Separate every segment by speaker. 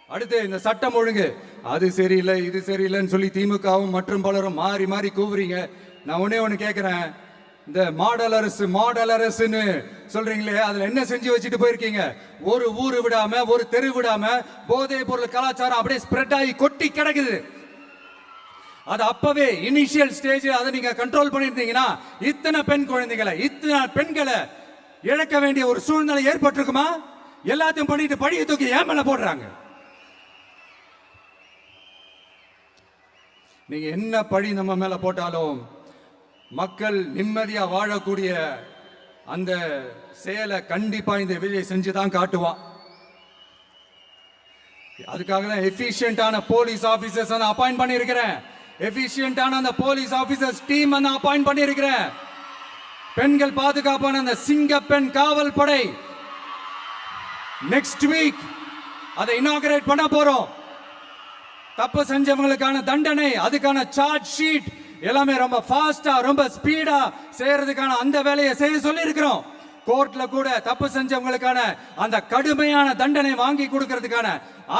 Speaker 1: அடுத்து இந்த சட்டம் ஒழுங்கு அது சரியில்லை இது சரியில்லைன்னு சொல்லி திமுகவும் மற்றும் பலரும் மாறி மாறி கூவுறீங்க. நான் ஒண்ணு கேட்கிறேன், இந்த மாடல் அரசுன்னு சொல்றீங்களே, அதுல என்ன செஞ்சு வச்சுட்டு போயிருக்கீங்க? ஒரு ஊரு விடாம ஒரு தெரு விடாம போதை பொருள் கலாச்சாரம் அப்படியே ஸ்ப்ரெட் ஆகி கொட்டி கிடக்குது. அது அப்பவே இனிஷியல் ஸ்டேஜ் அதை நீங்க கண்ட்ரோல் பண்ணிருந்தீங்கன்னா இத்தனை பெண்களை இழக்க வேண்டிய ஒரு சூழ்நிலை ஏற்பட்டிருக்குமா? எல்லாத்தையும் பண்ணிட்டு பழிய தூக்கி ஏன் மேல போடுறாங்க. நீங்க என்ன பழி நம்ம மேல போட்டாலும் மக்கள் நிம்மதியா வாழக்கூடிய அந்த செயலை கண்டிப்பா இந்த விஜய் செஞ்சுதான் காட்டுவான். அதுக்காக தான் எஃபிஷியன்டான போலீஸ் ஆபீசர்ஸ் அப்பாயிண்ட் பண்ணியிருக்கிறேன். எஃபிஷியன்டான அந்த போலீஸ் ஆபீசர்ஸ் டீம் அப்பாயிண்ட் பண்ணியிருக்கிறேன். பெண்கள் பாதுகாப்பான அந்த சிங்கப்பெண் காவல் படை நெக்ஸ்ட் வீக் அதை இனாகரேட் பண்ண போறோம். தப்பு செஞ்சவங்களுக்கான தண்டனை, அதுக்கான சார்ஜ் ஷீட் எல்லாமே ரொம்ப ஃபாஸ்டா ரொம்ப ஸ்பீடா செய்யறதுக்கான அந்த வேலையை செய்ய சொல்லி இருக்கிறோம். கோர்ட்ல கூட தப்பு செஞ்சவங்களுக்கான அந்த கடுமையான தண்டனை வாங்கி கொடுக்கிறதுக்கான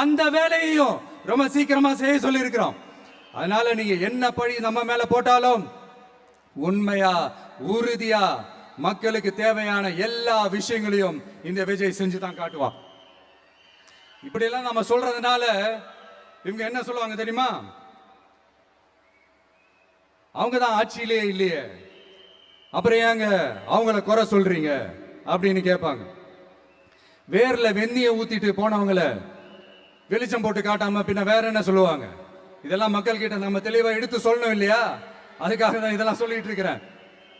Speaker 1: அந்த வேலையையும் ரொம்ப சீக்கிரமா செய்ய சொல்லி இருக்கிறோம். அதனால நீங்க என்ன பழி நம்ம மேல போட்டாலும் உண்மையா உறுதியா மக்களுக்கு தேவையான எல்லா விஷயங்களையும் இந்த விஜய் செஞ்சுதான் காட்டுவான். இப்படி எல்லாம் நம்ம சொல்றதுனால இவங்க என்ன சொல்லுவாங்க தெரியுமா? அவங்க தான் ஆட்சியிலே இல்லையே, அப்புறம் ஏங்க அவங்கள குறை சொல்றீங்க அப்படின்னு கேட்பாங்க. வேர்ல வெந்நிய ஊத்திட்டு போனவங்கள வெளிச்சம் போட்டு காட்டாம பின்ன வேற என்ன சொல்லுவாங்க? இதெல்லாம் மக்கள் கிட்ட நம்ம தெளிவா எடுத்து சொல்லணும் இல்லையா? அதுக்காக தான் இதெல்லாம் சொல்லிட்டு இருக்கிறேன்.